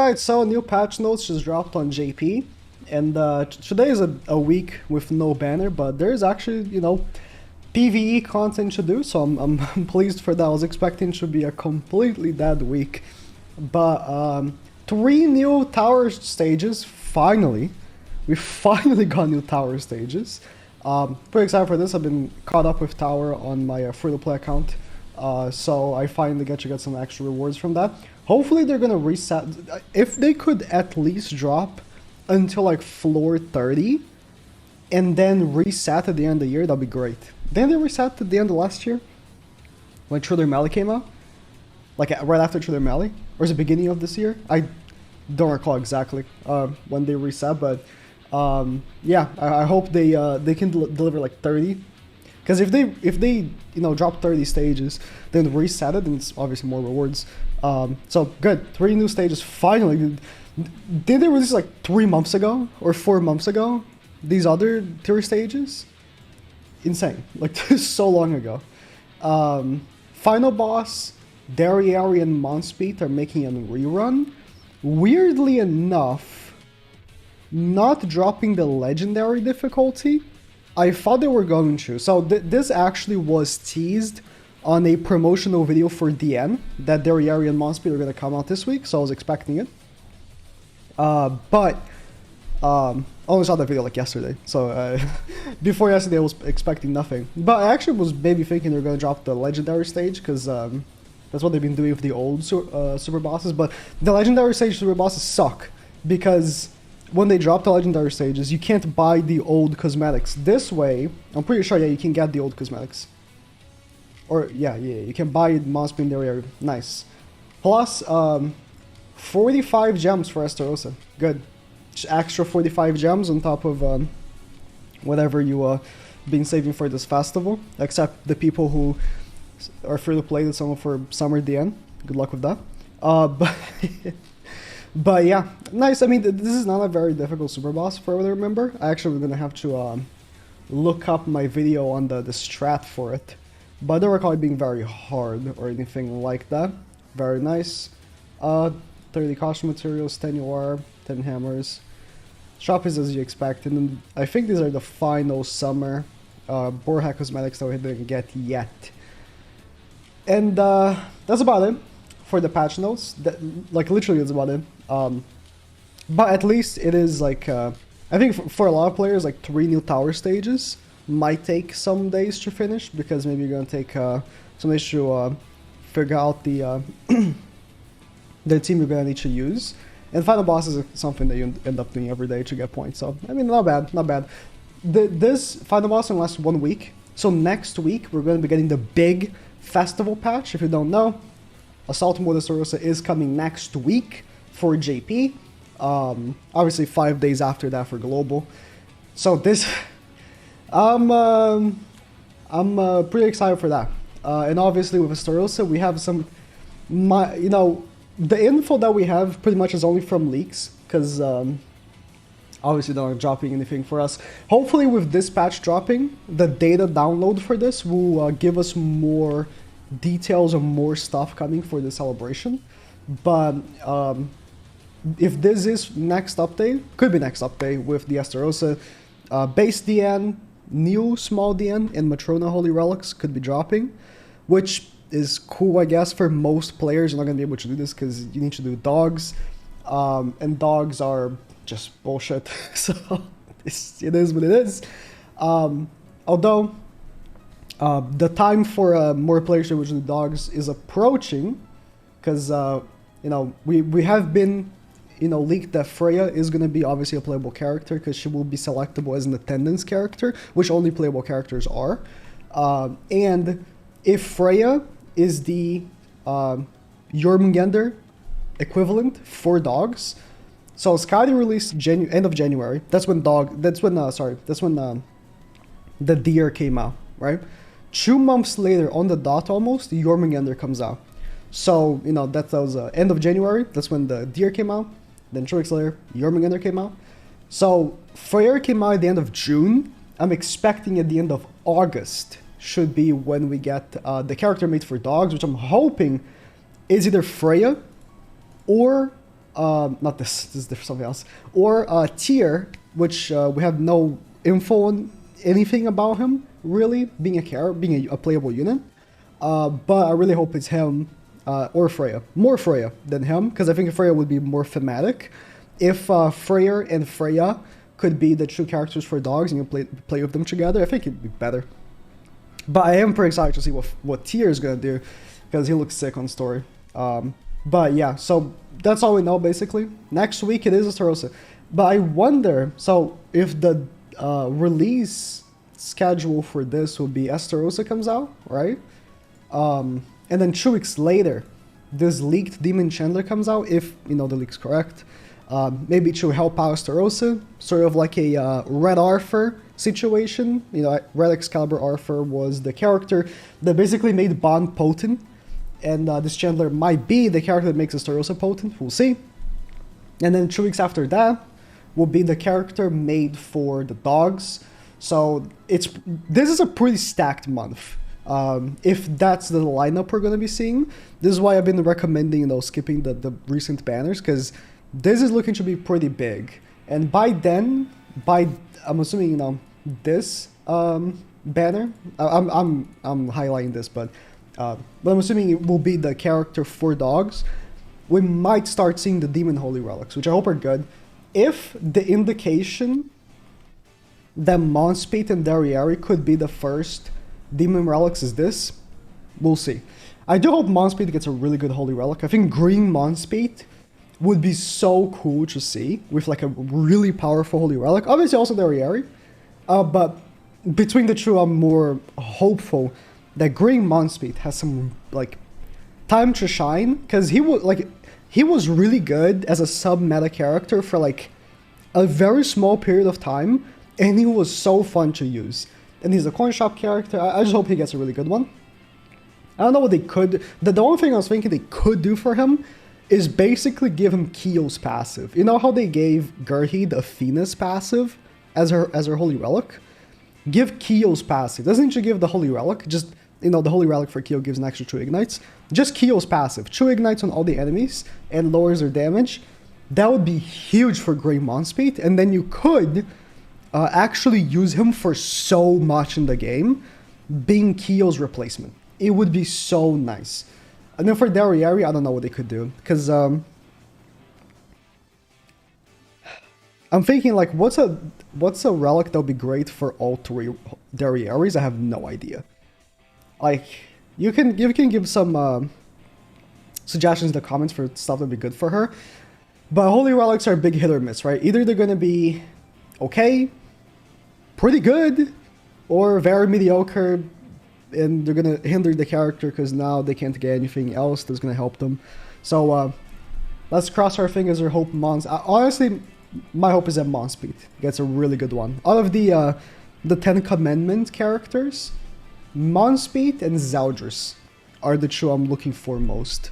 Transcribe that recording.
Alright, so new patch notes just dropped on JP, and today is a week with no banner, but there's actually, PvE content to do, so I'm pleased for that. I was expecting it to be a completely dead week, but 3 new tower stages, finally. We finally got new tower stages. Pretty excited for this. I've been caught up with tower on my free-to-play account, so I finally get to get some extra rewards from that. Hopefully they're gonna reset. If they could at least drop until like floor 30 and then reset at the end of the year, that'd be great. Didn't they reset at the end of last year when True Mali came out? Like right after True Mali? Or is it beginning of this year? I don't recall exactly when they reset, but yeah, I hope they can deliver like 30. Because if they drop 30 stages, then reset it, and it's obviously more rewards. So good, 3 new stages finally. Did they release like 3 months ago or 4 months ago? These other tier stages, insane, like so long ago. Final boss, Dariari and Monspeed are making a rerun. Weirdly enough, not dropping the legendary difficulty. I thought they were going to. So this actually was teased on a promotional video for DN that Dariari and Monspeed are going to come out this week, so I was expecting it. But I only saw that video like yesterday, so before yesterday I was expecting nothing. But I actually was maybe thinking they're going to drop the legendary stage, because that's what they've been doing with the old super bosses. But the legendary stage super bosses suck, because when they drop the legendary stages, you can't buy the old cosmetics. This way, I'm pretty sure, yeah, you can get the old cosmetics. Or, yeah, you can buy Monspeed in the area. Nice. Plus, 45 gems for Estarossa. Good. Just extra 45 gems on top of whatever you been saving for this festival. Except the people who are free to play this for Summer DN. Good luck with that. But yeah, nice. I mean, this is not a very difficult super boss, for what I remember. I actually am going to have to look up my video on the strat for it. But I don't recall it being very hard or anything like that. Very nice. 30 costume materials, 10 UR, 10 hammers. Shop is as you expect. And then I think these are the final summer Borja cosmetics that we didn't get yet. And that's about it for the patch notes. Like, literally that's about it. But at least it is like, I think for a lot of players, like 3 new tower stages might take some days to finish, because maybe you're going to take some days to figure out the the team you're going to need to use. And final boss is something that you end up doing every day to get points. So, I mean, not bad, not bad. This final boss will last 1 week. So next week, we're going to be getting the big festival patch. If you don't know, Assault Mode Estarossa is coming next week for JP. Obviously 5 days after that for Global. So this, I'm pretty excited for that. And obviously with Estarossa, we have some, the info that we have pretty much is only from leaks, because obviously they're not dropping anything for us. Hopefully with this patch dropping, the data download for this will give us more details and more stuff coming for the celebration. But if this is next update, could be next update with the Estarossa base DN, new small DN, and Matrona Holy Relics could be dropping, which is cool, I guess. For most players, you're not going to be able to do this because you need to do dogs, and dogs are just bullshit. So it is what it is. Although the time for more players to do dogs is approaching, because we have been leaked that Freya is going to be obviously a playable character, because she will be selectable as an attendance character, which only playable characters are. And if Freya is the Jormungandr equivalent for dogs, so Skadi released end of January. That's when the deer came out, right? 2 months later, on the dot almost, Jormungandr comes out. So that was end of January. That's when the deer came out. Then 2 weeks later, Jormungandr came out. So Freya came out at the end of June. I'm expecting at the end of August should be when we get the character made for dogs, which I'm hoping is either Freya or Not this. This is something else. Or Tier, which we have no info on anything about him really being a playable unit. But I really hope it's him or Freya. More Freya than him, because I think Freya would be more thematic. If Freyr and Freya could be the true characters for dogs and you play with them together, I think it'd be better. But I am pretty excited to see what Tyr is gonna do, because he looks sick on story. But yeah, so that's all we know basically. Next week it is Estarossa. But I wonder, so if the release schedule for this will be Estarossa comes out, right? And then 2 weeks later, this leaked Demon Chandler comes out, if, you know, the leak's correct. Maybe to help out Estarossa, sort of like a Red Arthur situation. You know, Red Excalibur Arthur was the character that basically made Bond potent, and this Chandler might be the character that makes Estarossa potent, we'll see. And then 2 weeks after that will be the character made for the dogs. So this is a pretty stacked month. If that's the lineup we're going to be seeing, this is why I've been recommending, you know, skipping the recent banners, because this is looking to be pretty big. And by then, I'm assuming, you know, this banner, I'm highlighting this, but I'm assuming it will be the character for dogs. We might start seeing the Demon Holy Relics, which I hope are good. If the indication that Monspeed and Darieri could be the first Demon Relics is this, we'll see. I do hope Monspeed gets a really good Holy Relic. I think Green Monspeed would be so cool to see with like a really powerful Holy Relic. Obviously also Darieri, but between the two I'm more hopeful that Green Monspeed has some like time to shine, because he was really good as a sub-meta character for like a very small period of time, and he was so fun to use. And he's a coin shop character. I just hope he gets a really good one. I don't know what they could... The only thing I was thinking they could do for him is basically give him Keel's passive. You know how they gave Gerhid Athena's passive as her Holy Relic? Give Keel's passive. Doesn't need to give the Holy Relic. Just, you know, the Holy Relic for Keel gives an extra 2 ignites. Just Keel's passive. 2 ignites on all the enemies and lowers their damage. That would be huge for Grey Monspeed. And then you could... actually use him for so much in the game, being Keel's replacement. It would be so nice. And then for Darieri, I don't know what they could do, because I'm thinking like, what's a relic that would be great for all 3 Darieris? I have no idea. Like, you can give some suggestions in the comments for stuff that'd be good for her. But holy relics are a big hit or miss, right? Either they're gonna be okay, pretty good, or very mediocre, and they're gonna hinder the character because now they can't get anything else that's gonna help them. So let's cross our fingers or hope honestly, my hope is that Monspeed gets a really good one. Out of the 10 Commandment characters, Monspeed and Zeldris are the 2 I'm looking for most.